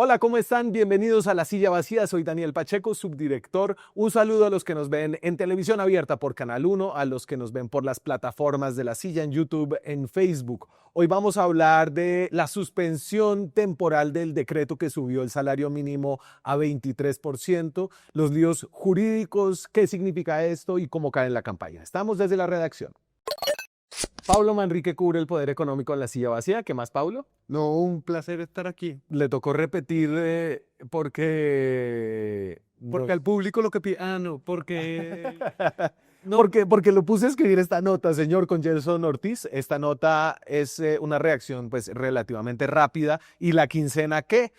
Hola, ¿cómo están? Bienvenidos a La Silla Vacía. Soy Daniel Pacheco, subdirector. Un saludo a los que nos ven en televisión abierta por Canal 1, a los que nos ven por las plataformas de La Silla en YouTube, en Facebook. Hoy vamos a hablar de la suspensión temporal del decreto que subió el salario mínimo a 23%, los líos jurídicos, qué significa esto y cómo cae en la campaña. Estamos desde la redacción. Paulo Manrique cubre el poder económico en La Silla Vacía. ¿Qué más, Paulo? No, un placer estar aquí. Le tocó repetir porque... Porque al público lo que pide. Ah, no, porque. No, Porque lo puse a escribir esta nota, señor, con Gelson Ortiz. Esta nota es una reacción pues relativamente rápida. ¿Y la quincena qué?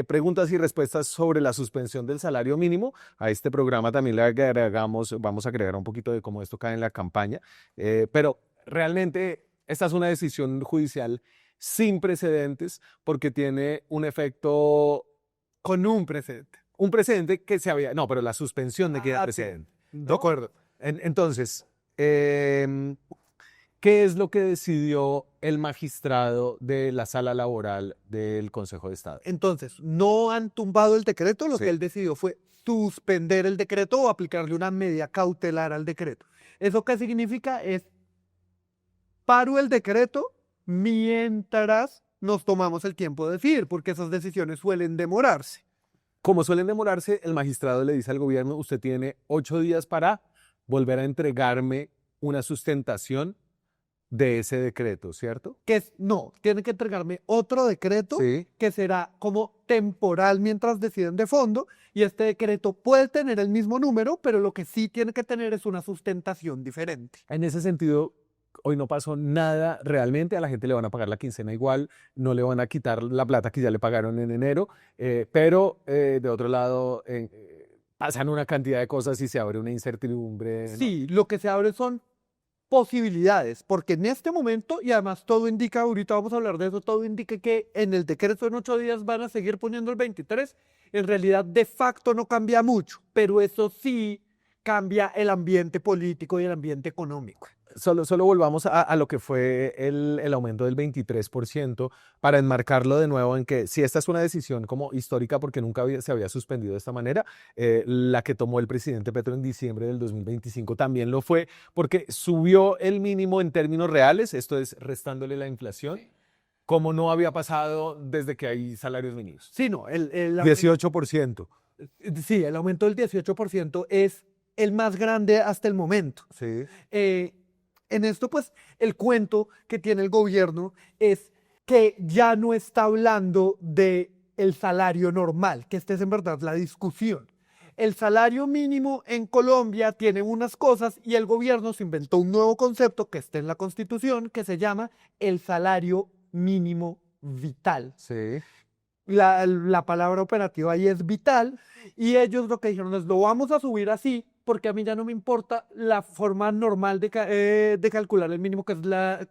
Preguntas y respuestas sobre la suspensión del salario mínimo. A este programa también le agregamos, vamos a agregar un poquito de cómo esto cae en la campaña. Pero realmente esta es una decisión judicial sin precedentes porque tiene un efecto, con un precedente. un precedente que se había, no, pero la suspensión de queda Sí. precedente. De acuerdo. Entonces, ¿qué es lo que decidió el magistrado de la sala laboral del Consejo de Estado? Entonces, no han tumbado el decreto, lo Sí. que él decidió fue suspender el decreto o aplicarle una medida cautelar al decreto. ¿Eso qué significa? Es paro el decreto mientras nos tomamos el tiempo de decidir, porque esas decisiones suelen demorarse. Como suelen demorarse, el magistrado le dice al gobierno, usted tiene 8 días para volver a entregarme una sustentación de ese decreto, ¿cierto? No, tienen que entregarme otro decreto Sí. que será como temporal mientras deciden de fondo, y este decreto puede tener el mismo número, pero lo que sí tiene que tener es una sustentación diferente. En ese sentido, hoy no pasó nada realmente, a la gente le van a pagar la quincena igual, no le van a quitar la plata que ya le pagaron en enero, pero de otro lado pasan una cantidad de cosas y se abre una incertidumbre. ¿No? Sí, lo que se abre son posibilidades, porque en este momento, y además todo indica, ahorita vamos a hablar de eso, todo indica que en el decreto en 8 días van a seguir poniendo el 23, en realidad de facto no cambia mucho, pero eso sí cambia el ambiente político y el ambiente económico. Solo volvamos a lo que fue el aumento del 23% para enmarcarlo de nuevo en que si esta es una decisión como histórica porque nunca se había suspendido de esta manera, la que tomó el presidente Petro en diciembre del 2025 también lo fue porque subió el mínimo en términos reales, esto es restándole la inflación, como no había pasado desde que hay salarios mínimos. Sí, no, 18%. sí, el aumento del 18% es el más grande hasta el momento. Sí. En esto, pues, el cuento que tiene el gobierno es que ya no está hablando de el salario normal, que esta es en verdad la discusión. El salario mínimo en Colombia tiene unas cosas y el gobierno se inventó un nuevo concepto que está en la Constitución que se llama el salario mínimo vital. Sí. La palabra operativa ahí es vital, y ellos lo que dijeron es lo vamos a subir así porque a mí ya no me importa la forma normal de calcular el mínimo, que es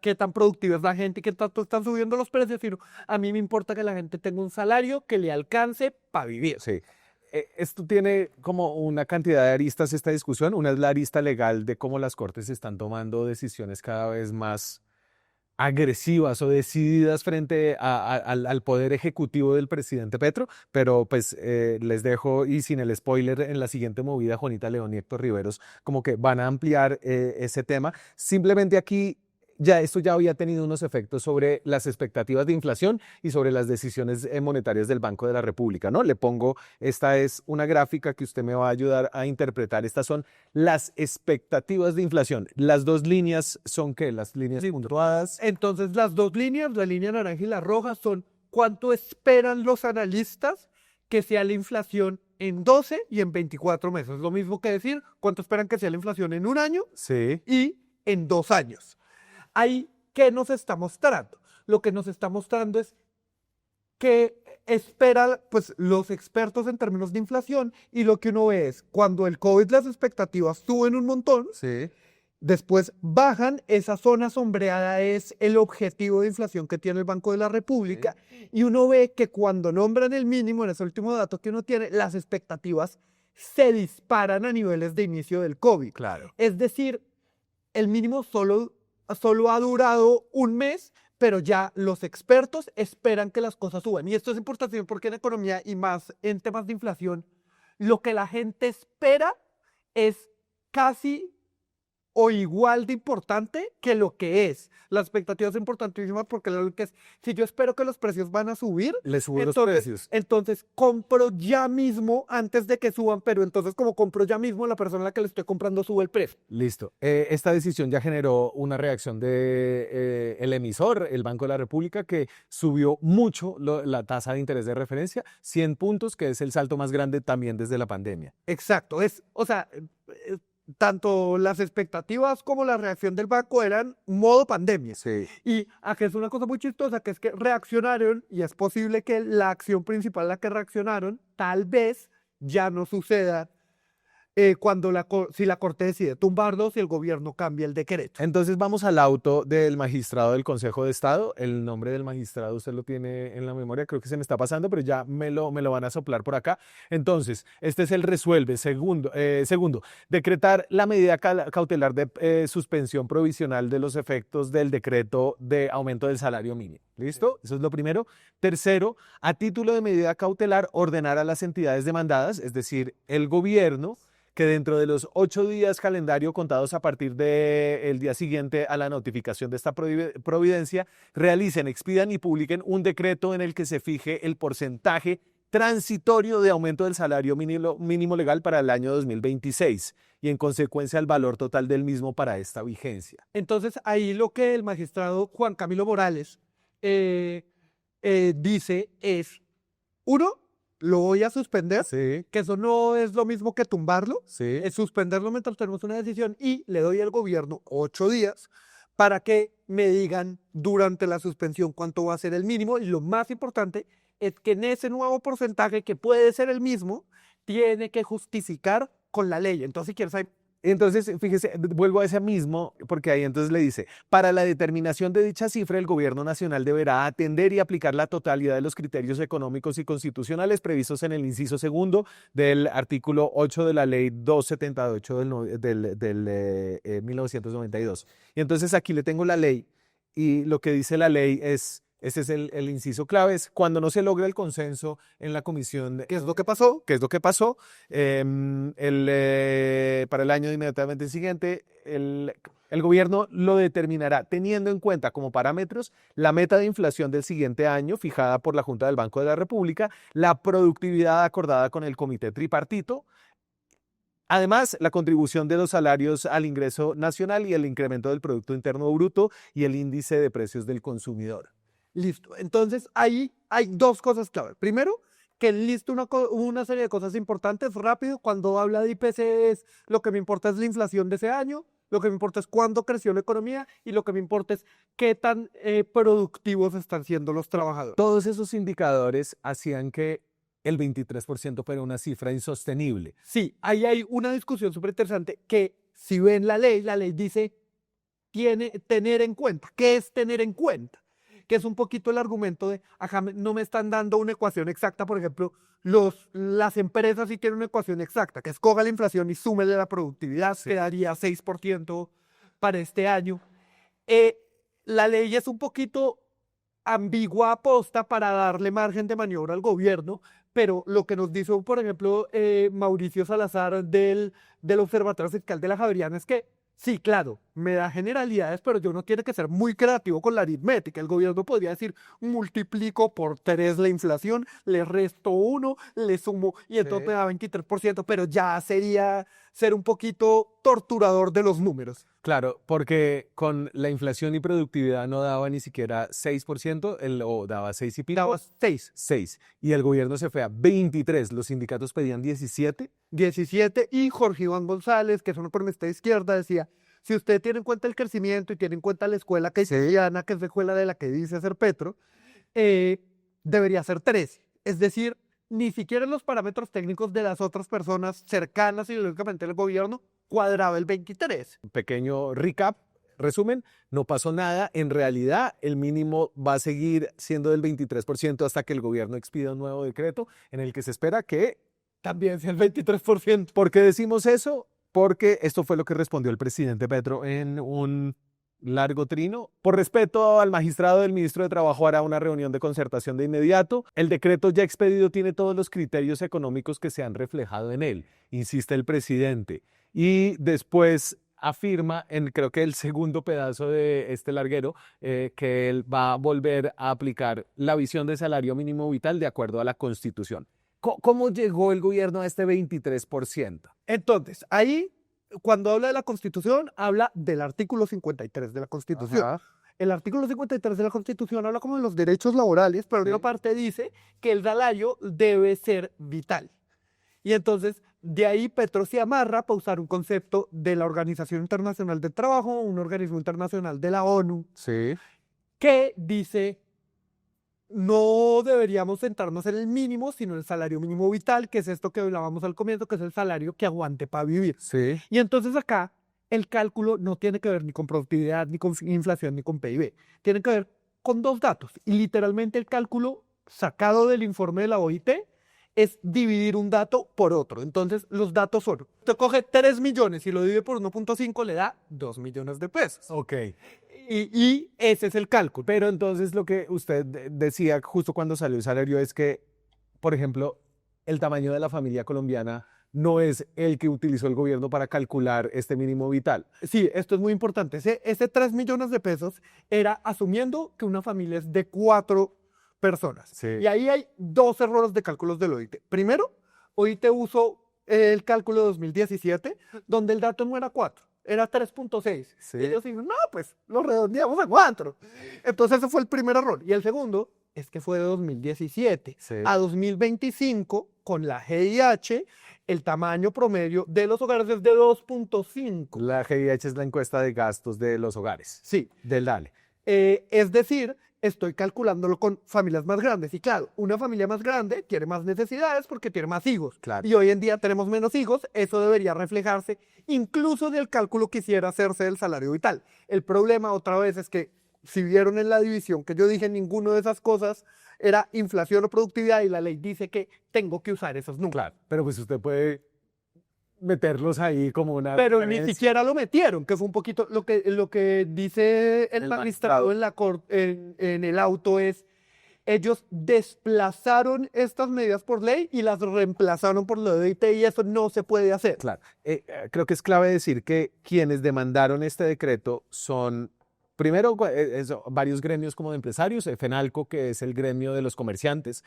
qué tan productiva es la gente y qué tanto están subiendo los precios, sino a mí me importa que la gente tenga un salario que le alcance para vivir. Sí. Esto tiene como una cantidad de aristas esta discusión. Una es la arista legal de cómo las cortes están tomando decisiones cada vez más agresivas o decididas frente al poder ejecutivo del presidente Petro, pero pues les dejo, y sin el spoiler, en la siguiente movida, Juanita León y Héctor Riveros como que van a ampliar ese tema. Simplemente aquí esto ya había tenido unos efectos sobre las expectativas de inflación y sobre las decisiones monetarias del Banco de la República, ¿no? Le pongo, esta es una gráfica que usted me va a ayudar a interpretar. Estas son las expectativas de inflación. Las dos líneas son ¿qué? Las líneas puntuadas. Entonces las dos líneas, la línea naranja y la roja, son cuánto esperan los analistas que sea la inflación en 12 y en 24 meses. Lo mismo que decir cuánto esperan que sea la inflación en un año Sí. y en 2 años. Ahí, ¿qué nos está mostrando? Lo que nos está mostrando es que esperan pues, los expertos en términos de inflación, y lo que uno ve es cuando el COVID las expectativas suben un montón, Sí. después bajan, esa zona sombreada es el objetivo de inflación que tiene el Banco de la República, y uno ve que cuando nombran el mínimo, en ese último dato que uno tiene, las expectativas se disparan a niveles de inicio del COVID. Claro. Es decir, el mínimo solo ha durado un mes, pero ya los expertos esperan que las cosas suban. Y esto es importante porque en economía y más en temas de inflación, lo que la gente espera es casi o igual de importante que lo que es. La expectativa es importantísima porque lo que es, si yo espero que los precios van a subir, Le suben los entonces, precios. entonces compro ya mismo antes de que suban, pero entonces como compro ya mismo, la persona a la que le estoy comprando sube el precio. Listo. Esta decisión ya generó una reacción de el emisor, el Banco de la República, que subió mucho la tasa de interés de referencia, 100 puntos, que es el salto más grande también desde la pandemia. Exacto, o sea, tanto las expectativas como la reacción del banco eran modo pandemia. Sí. Y aquí es una cosa muy chistosa, que es que reaccionaron, y es posible que la acción principal a la que reaccionaron, tal vez ya no suceda cuando si la Corte decide tumbarlo, si el gobierno cambia el decreto. Entonces vamos al auto del magistrado del Consejo de Estado. El nombre del magistrado usted lo tiene en la memoria, creo que se me está pasando, pero ya me lo van a soplar por acá. Entonces, este es el resuelve. Segundo, decretar la medida cautelar de suspensión provisional de los efectos del decreto de aumento del salario mínimo. ¿Listo? Eso es lo primero. Tercero, a título de medida cautelar, ordenar a las entidades demandadas, es decir, el gobierno, que dentro de los 8 días calendario contados a partir del día siguiente a la notificación de esta providencia, realicen, expidan y publiquen un decreto en el que se fije el porcentaje transitorio de aumento del salario mínimo legal para el año 2026 y en consecuencia el valor total del mismo para esta vigencia. Entonces, ahí lo que el magistrado Juan Camilo Morales dice es, uno, lo voy a suspender, Sí, que eso no es lo mismo que tumbarlo, sí. es suspenderlo mientras tenemos una decisión y le doy al gobierno 8 días para que me digan durante la suspensión cuánto va a ser el mínimo y lo más importante es que en ese nuevo porcentaje que puede ser el mismo, tiene que justificar con la ley. Entonces, si quieres, Entonces, fíjese, vuelvo a ese mismo, porque ahí entonces le dice, para la determinación de dicha cifra, el gobierno nacional deberá atender y aplicar la totalidad de los criterios económicos y constitucionales previstos en el inciso segundo del artículo 8 de la ley 278 del 1992. Y entonces aquí le tengo la ley y lo que dice la ley es, ese es el inciso clave, es cuando no se logra el consenso en la comisión. ¿qué es lo que pasó? ¿Qué es lo que pasó? Para el año inmediatamente siguiente, el gobierno lo determinará teniendo en cuenta como parámetros la meta de inflación del siguiente año fijada por la Junta del Banco de la República, la productividad acordada con el Comité Tripartito, además la contribución de los salarios al ingreso nacional y el incremento del Producto Interno Bruto y el índice de precios del consumidor. Listo. Entonces, ahí hay dos cosas clave. Primero, que listo una serie de cosas importantes rápido. Cuando habla de IPC, lo que me importa es la inflación de ese año, lo que me importa es cuándo creció la economía y lo que me importa es qué tan productivos están siendo los trabajadores. Todos esos indicadores hacían que el 23% fuera una cifra insostenible. Sí, ahí hay una discusión súper interesante que si ven la ley dice tener en cuenta. ¿Qué es tener en cuenta? Que es un poquito el argumento de, acá no me están dando una ecuación exacta, por ejemplo, las empresas sí tienen una ecuación exacta, que es coja la inflación y súmele la productividad, Sí. que daría 6% para este año. La ley es un poquito ambigua aposta para darle margen de maniobra al gobierno, pero lo que nos dice, por ejemplo, Mauricio Salazar del Observatorio Fiscal de la Javeriana es que sí, claro, me da generalidades, pero yo no tiene que ser muy creativo con la aritmética. El gobierno podría decir, multiplico por 3 la inflación, le resto 1, le sumo y entonces Sí. me da 23%, pero ya sería ser un poquito torturador de los números. Claro, porque con la inflación y productividad no daba ni siquiera 6%, o daba 6 y pico. Daba 6, 6. Y el gobierno se fue a 23. Los sindicatos pedían 17. 17 y Jorge Iván González, que es un economista de izquierda, decía, si usted tiene en cuenta el crecimiento y tiene en cuenta la escuela keynesiana, que es la escuela de la que dice ser Petro, debería ser 13. Es decir, ni siquiera en los parámetros técnicos de las otras personas cercanas ideológicamente al gobierno cuadraba el 23. Pequeño recap, resumen, no pasó nada. En realidad, el mínimo va a seguir siendo del 23% hasta que el gobierno expida un nuevo decreto en el que se espera que También sea el 23%. ¿Por qué decimos eso? Porque esto fue lo que respondió el presidente Petro en un largo trino. Por respeto al magistrado, el ministro de Trabajo hará una reunión de concertación de inmediato. El decreto ya expedido tiene todos los criterios económicos que se han reflejado en él, insiste el presidente. Y después afirma, creo que el segundo pedazo de este larguero, que él va a volver a aplicar la visión de salario mínimo vital de acuerdo a la Constitución. ¿Cómo llegó el gobierno a este 23%? Entonces, ahí, cuando habla de la Constitución, habla del artículo 53 de la Constitución. Ajá. El artículo 53 de la Constitución habla como de los derechos laborales, pero en una parte dice que el salario debe ser vital. Y entonces, de ahí Petro se amarra para usar un concepto de la Organización Internacional del Trabajo, un organismo internacional de la ONU, Sí. que dice no deberíamos centrarnos en el mínimo, sino en el salario mínimo vital, que es esto que hablábamos al comienzo, que es el salario que aguante para vivir. Sí. Y entonces acá el cálculo no tiene que ver ni con productividad, ni con inflación, ni con PIB. Tiene que ver con dos datos. Y literalmente el cálculo sacado del informe de la OIT es dividir un dato por otro. Entonces los datos son, usted coge 3 millones y lo divide por 1.5, le da 2 millones de pesos. Ok. Y ese es el cálculo. Pero entonces lo que usted decía justo cuando salió el salario es que, por ejemplo, el tamaño de la familia colombiana no es el que utilizó el gobierno para calcular este mínimo vital. Sí, esto es muy importante. Ese 3 millones de pesos era asumiendo que una familia es de 4 personas. Sí. Y ahí hay 2 errores de cálculos del OIT. Primero, OIT usó el cálculo de 2017, donde el dato no era 4, era 3.6. Sí. Y ellos dijeron, no, pues lo redondeamos a 4. Entonces ese fue el primer error. Y el segundo es que fue de 2017 Sí. a 2025, con la GIH, el tamaño promedio de los hogares es de 2.5. La GIH es la encuesta de gastos de los hogares. Sí. Del DALE. Es decir, estoy calculándolo con familias más grandes. Y claro, una familia más grande tiene más necesidades porque tiene más hijos. Claro. Y hoy en día tenemos menos hijos. Eso debería reflejarse incluso del cálculo que quisiera hacerse del salario vital. El problema otra vez es que si vieron en la división que yo dije, ninguno de esas cosas era inflación o productividad y la ley dice que tengo que usar esos números. Claro. Pero pues usted puede meterlos ahí como una Pero ni referencia. siquiera lo metieron, que fue un poquito lo que dice el magistrado en el auto es, ellos desplazaron estas medidas por ley y las reemplazaron por lo de OIT y eso no se puede hacer. Claro. Creo que es clave decir que quienes demandaron este decreto son, primero, varios gremios como de empresarios, FENALCO, que es el gremio de los comerciantes,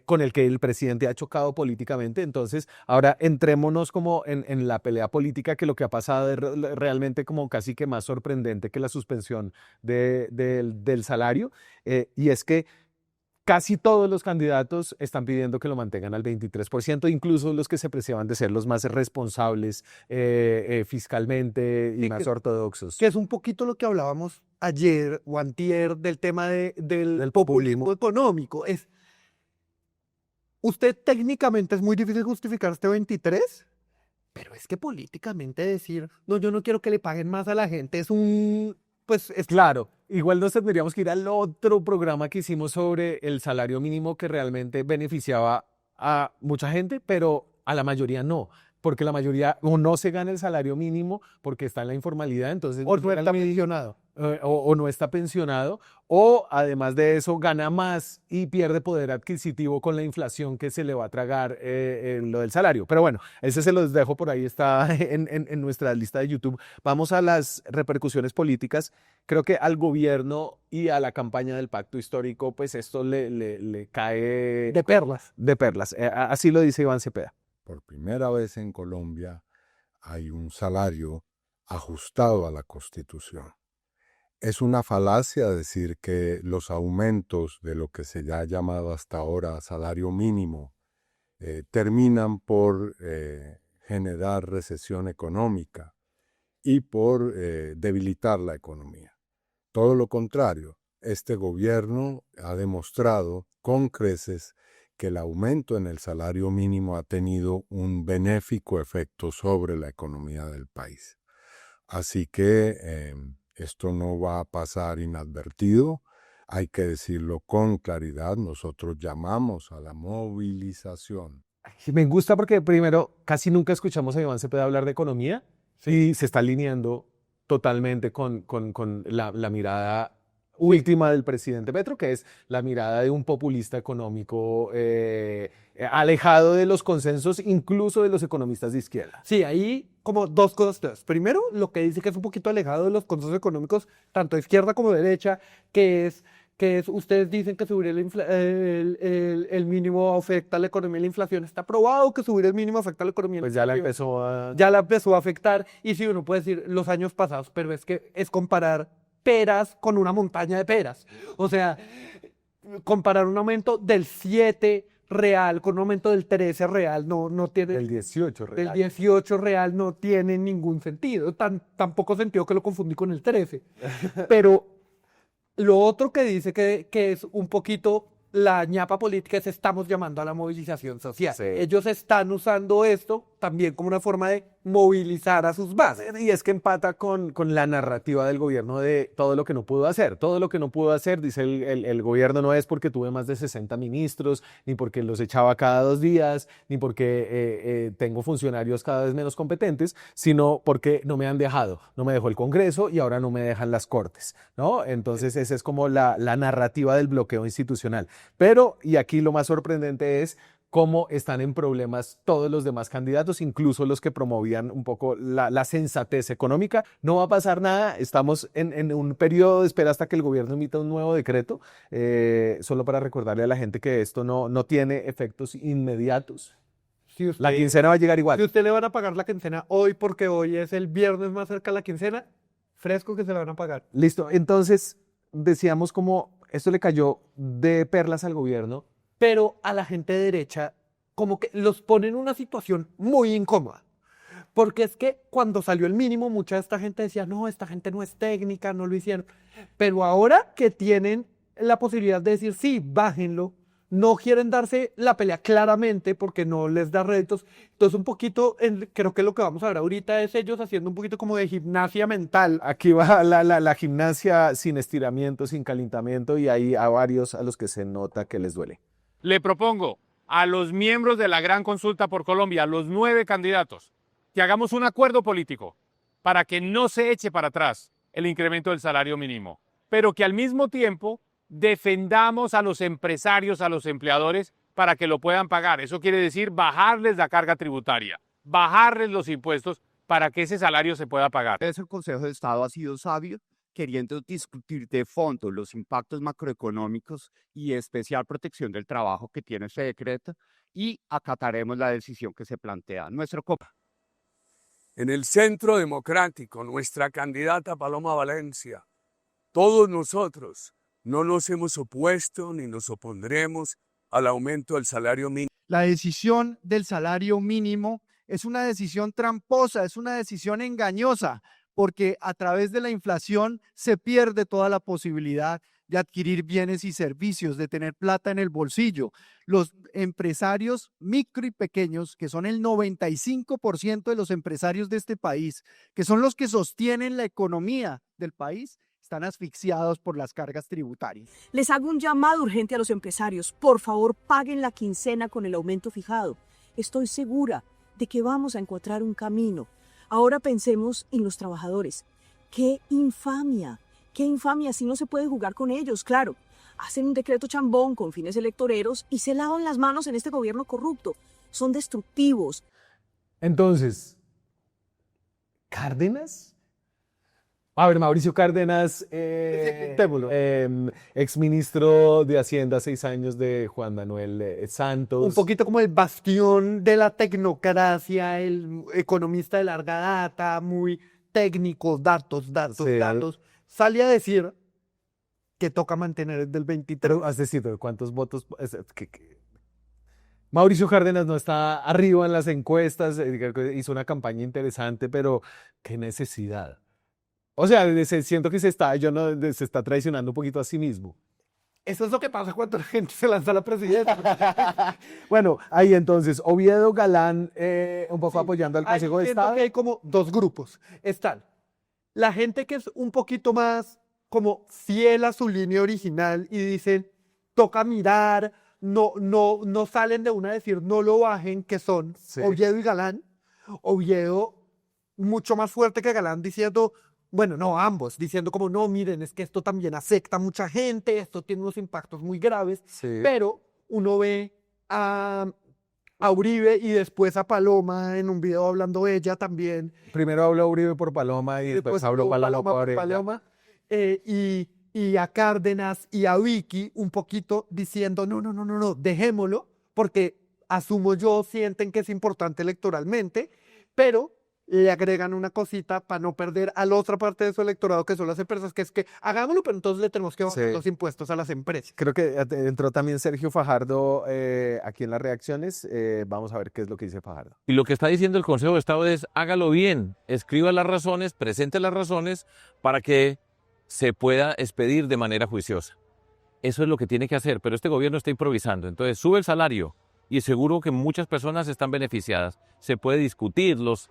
con el que el presidente ha chocado políticamente. Entonces, ahora entrémonos como en la pelea política, que lo que ha pasado es realmente como casi que más sorprendente que la suspensión del salario, y es que casi todos los candidatos están pidiendo que lo mantengan al 23%, incluso los que se preciaban de ser los más responsables fiscalmente y Sí, más ortodoxos. Que es un poquito lo que hablábamos ayer o antier del tema del populismo económico. Es, usted técnicamente es muy difícil justificar este 23, pero es que políticamente decir, no, yo no quiero que le paguen más a la gente, es un, pues es Claro, igual nos tendríamos que ir al otro programa que hicimos sobre el salario mínimo que realmente beneficiaba a mucha gente, pero a la mayoría no, porque la mayoría o no se gana el salario mínimo porque está en la informalidad, entonces o no está mencionado. o no está pensionado, o además de eso gana más y pierde poder adquisitivo con la inflación que se le va a tragar lo del salario. Pero bueno, ese se los dejo por ahí, está en nuestra lista de YouTube. Vamos a las repercusiones políticas. Creo que al gobierno y a la campaña del pacto histórico, pues esto le cae De perlas. de perlas. Así lo dice Iván Cepeda. Por primera vez en Colombia hay un salario ajustado a la Constitución. Es una falacia decir que los aumentos de lo que se ha llamado hasta ahora salario mínimo terminan por generar recesión económica y por debilitar la economía. Todo lo contrario, este gobierno ha demostrado con creces que el aumento en el salario mínimo ha tenido un benéfico efecto sobre la economía del país. Así que esto no va a pasar inadvertido, hay que decirlo con claridad, nosotros llamamos a la movilización. Me gusta porque primero casi nunca escuchamos a Iván Cepeda hablar de economía y se está alineando totalmente con la mirada última del presidente Petro, que es la mirada de un populista económico alejado de los consensos, incluso de los economistas de izquierda. Sí, ahí como dos cosas claras. Primero, lo que dice que es un poquito alejado de los consensos económicos, tanto de izquierda como de derecha, que es ustedes dicen que subir el mínimo afecta a la economía y la inflación. Está probado que subir el mínimo afecta a la economía y la Pues ya la inflación. empezó a... Ya la empezó a afectar. Y sí, uno puede decir los años pasados, pero es que es comparar peras con una montaña de peras. O sea, comparar un aumento del 7 real con un aumento del 13 real no tiene... Del 18 Del real. 18 real no tiene ningún sentido. Tampoco sentido que lo confundí con el 13. Pero lo otro que dice que es un poquito la ñapa política es estamos llamando a la movilización social. Sí. Ellos están usando esto también como una forma de movilizar a sus bases. Y es que empata con la narrativa del gobierno de todo lo que no pudo hacer. Todo lo que no pudo hacer, dice el gobierno, no es porque tuve más de 60 ministros, ni porque los echaba cada 2 días, ni porque tengo funcionarios cada vez menos competentes, sino porque no me han dejado. No me dejó el Congreso y ahora no me dejan las Cortes, ¿no? Entonces esa es como la narrativa del bloqueo institucional. Pero, y aquí lo más sorprendente es cómo están en problemas todos los demás candidatos, incluso los que promovían un poco la sensatez económica. No va a pasar nada, estamos en un periodo de espera hasta que el gobierno emita un nuevo decreto, solo para recordarle a la gente que esto no tiene efectos inmediatos. Si usted, La quincena va a llegar si igual. usted le van a pagar la quincena hoy porque hoy es el viernes más cerca de la quincena, fresco que se la van a pagar. Listo, entonces decíamos como esto le cayó de perlas al gobierno. Pero a la gente de derecha como que los pone en una situación muy incómoda. Porque es que cuando salió el mínimo, mucha de esta gente decía, no, esta gente no es técnica, no lo hicieron. Pero ahora que tienen la posibilidad de decir, sí, bájenlo, no quieren darse la pelea claramente porque no les da réditos. Entonces un poquito, creo que lo que vamos a ver ahorita es ellos haciendo un poquito como de gimnasia mental. Aquí va la gimnasia sin estiramiento, sin calentamiento, y hay a varios a los que se nota que les duele. Le propongo a los miembros de la Gran Consulta por Colombia, a los 9 candidatos, que hagamos un acuerdo político para que no se eche para atrás el incremento del salario mínimo, pero que al mismo tiempo defendamos a los empresarios, a los empleadores, para que lo puedan pagar. Eso quiere decir bajarles la carga tributaria, bajarles los impuestos para que ese salario se pueda pagar. El Consejo de Estado ha sido sabio queriendo discutir de fondo los impactos macroeconómicos y especial protección del trabajo que tiene este decreto y acataremos la decisión que se plantea. En el Centro Democrático, nuestra candidata Paloma Valencia, todos nosotros no nos hemos opuesto ni nos opondremos al aumento del salario mínimo. La decisión del salario mínimo es una decisión tramposa, es una decisión engañosa, porque a través de la inflación se pierde toda la posibilidad de adquirir bienes y servicios, de tener plata en el bolsillo. Los empresarios micro y pequeños, que son el 95% de los empresarios de este país, que son los que sostienen la economía del país, están asfixiados por las cargas tributarias. Les hago un llamado urgente a los empresarios. Por favor, paguen la quincena con el aumento fijado. Estoy segura de que vamos a encontrar un camino. Ahora pensemos en los trabajadores. ¡Qué infamia! ¡Qué infamia! Así no se puede jugar con ellos, claro. Hacen un decreto chambón con fines electoreros y se lavan las manos en este gobierno corrupto. Son destructivos. Entonces, ¿Cárdenas? A ver, Mauricio Cárdenas, exministro de Hacienda 6 años de Juan Manuel Santos. Un poquito como el bastión de la tecnocracia, el economista de larga data, muy técnico, datos. Sí. Sale a decir que toca mantener el del 23. Pero, es decir, ¿cuántos votos? Mauricio Cárdenas no está arriba en las encuestas, hizo una campaña interesante, pero qué necesidad. O sea, siento que se está traicionando un poquito a sí mismo. Eso es lo que pasa cuando la gente se lanza a la presidencia. Bueno, ahí entonces, Oviedo Galán, un poco apoyando al Ahí Consejo de siento Estado. que hay como dos grupos. Están la gente que es un poquito más como fiel a su línea original y dicen, toca mirar, no salen de una a decir, no lo bajen, que son Sí. Oviedo y Galán. Oviedo mucho más fuerte que Galán diciendo, bueno, no, ambos, diciendo como, no, miren, es que esto también afecta a mucha gente, esto tiene unos impactos muy graves, Sí. pero uno ve a Uribe y después a Paloma en un video hablando ella también. Primero habló Uribe por Paloma y después habló Paloma por ella. Paloma, y a Cárdenas y a Vicky un poquito diciendo, no, dejémoslo, porque asumo yo, sienten que es importante electoralmente, pero le agregan una cosita para no perder a la otra parte de su electorado, que son las empresas, que es que hagámoslo, pero entonces le tenemos que bajar Sí. los impuestos a las empresas. Creo que entró también Sergio Fajardo aquí en las reacciones. Vamos a ver qué es lo que dice Fajardo. Y lo que está diciendo el Consejo de Estado es hágalo bien, escriba las razones, presente las razones para que se pueda expedir de manera juiciosa. Eso es lo que tiene que hacer, pero este gobierno está improvisando. Entonces sube el salario y seguro que muchas personas están beneficiadas. Se puede discutir, los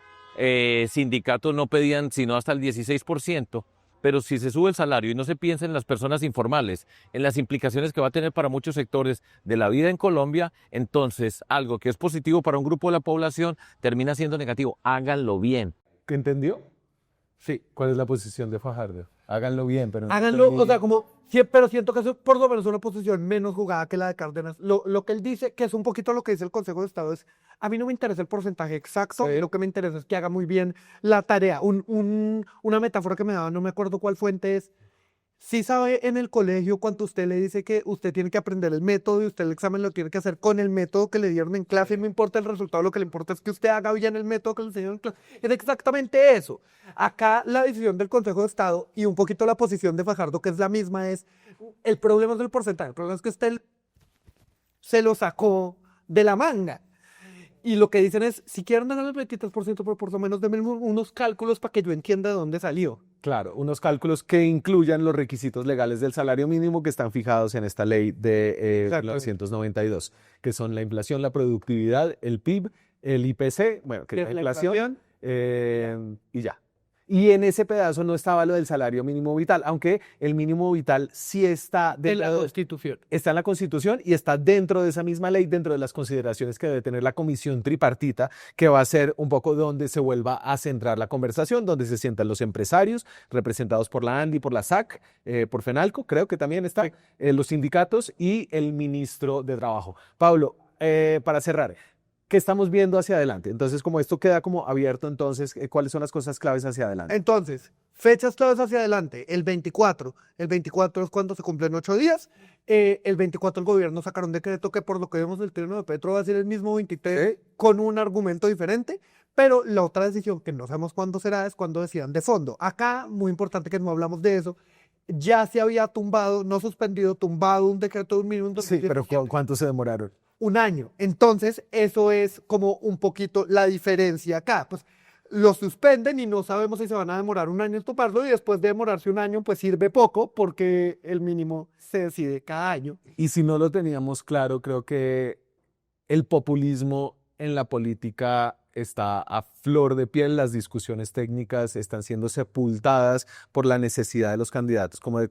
sindicatos no pedían sino hasta el 16%, pero si se sube el salario y no se piensa en las personas informales, en las implicaciones que va a tener para muchos sectores de la vida en Colombia, entonces algo que es positivo para un grupo de la población termina siendo negativo. Háganlo bien. ¿Qué entendió? Sí. ¿Cuál es la posición de Fajardo? Háganlo bien, pero no Háganlo, entendí. o sea, como, pero siento que eso es por lo menos una posición menos jugada que la de Cárdenas. Lo que él dice, que es un poquito lo que dice el Consejo de Estado, es, a mí no me interesa el porcentaje exacto, Sí. lo que me interesa es que haga muy bien la tarea. Una metáfora que me daba, no me acuerdo cuál fuente es, sí sabe en el colegio cuando usted le dice que usted tiene que aprender el método y usted el examen lo tiene que hacer con el método que le dieron en clase y no importa el resultado, lo que le importa es que usted haga bien el método que le enseñaron en clase. Es exactamente eso. Acá la decisión del Consejo de Estado y un poquito la posición de Fajardo, que es la misma, es el problema es el porcentaje, el problema es que usted se lo sacó de la manga. Y lo que dicen es, si quieren ganar el 23%, por lo menos denme unos cálculos para que yo entienda de dónde salió. Claro, unos cálculos que incluyan los requisitos legales del salario mínimo que están fijados en esta ley de Exacto. 1992, que son la inflación, la productividad, el PIB, el IPC, bueno, que es la inflación, y ya. Y en ese pedazo no estaba lo del salario mínimo vital, aunque el mínimo vital sí está De la dentro Constitución. está en la Constitución y está dentro de esa misma ley, dentro de las consideraciones que debe tener la comisión tripartita, que va a ser un poco donde se vuelva a centrar la conversación, donde se sientan los empresarios, representados por la ANDI, por la SAC, por FENALCO, creo que también está, los sindicatos y el ministro de Trabajo. Pablo, para cerrar, ¿qué estamos viendo hacia adelante? Entonces, como esto queda como abierto, entonces, ¿cuáles son las cosas claves hacia adelante? Entonces, fechas claves hacia adelante, el 24. El 24 es cuando se cumplen 8 días. El 24 el gobierno sacará un decreto que por lo que vemos el trino de Petro va a ser el mismo 23 con un argumento diferente, pero la otra decisión que no sabemos cuándo será es cuando decidan de fondo. Acá, muy importante que no hablamos de eso, ya se había tumbado, no suspendido, tumbado un decreto de un mínimo en Sí, pero 2017. ¿cuánto se demoraron? Un año. Entonces, eso es como un poquito la diferencia acá. Pues lo suspenden y no sabemos si se van a demorar un año en tomarlo y después de demorarse un año, pues sirve poco porque el mínimo se decide cada año. Y si no lo teníamos claro, creo que el populismo en la política está a flor de piel, las discusiones técnicas están siendo sepultadas por la necesidad de los candidatos, como de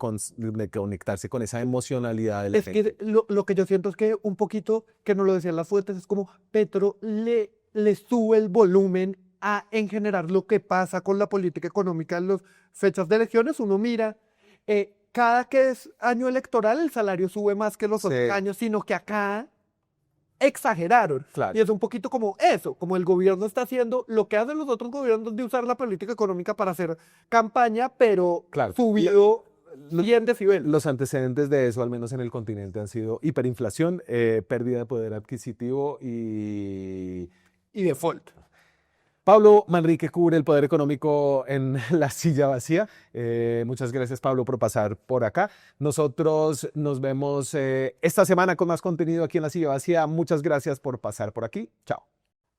conectarse con esa emocionalidad de la Es gente. que lo que yo siento es que un poquito, que nos lo decían las fuentes, es como Petro le sube el volumen en general lo que pasa con la política económica en las fechas de elecciones. Uno mira, cada que es año electoral el salario sube más que los otros Sí. años, sino que acá exageraron. Claro. Y es un poquito como eso, como el gobierno está haciendo lo que hacen los otros gobiernos de usar la política económica para hacer campaña, pero Claro. subido 100 decibeles. Los antecedentes de eso, al menos en el continente, han sido hiperinflación, pérdida de poder adquisitivo y default. Pablo Manrique cubre el poder económico en La Silla Vacía. Muchas gracias, Pablo, por pasar por acá. Nosotros nos vemos esta semana con más contenido aquí en La Silla Vacía. Muchas gracias por pasar por aquí. Chao.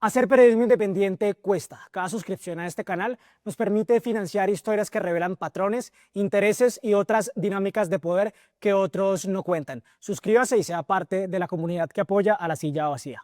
Hacer periodismo independiente cuesta. Cada suscripción a este canal nos permite financiar historias que revelan patrones, intereses y otras dinámicas de poder que otros no cuentan. Suscríbase y sea parte de la comunidad que apoya a La Silla Vacía.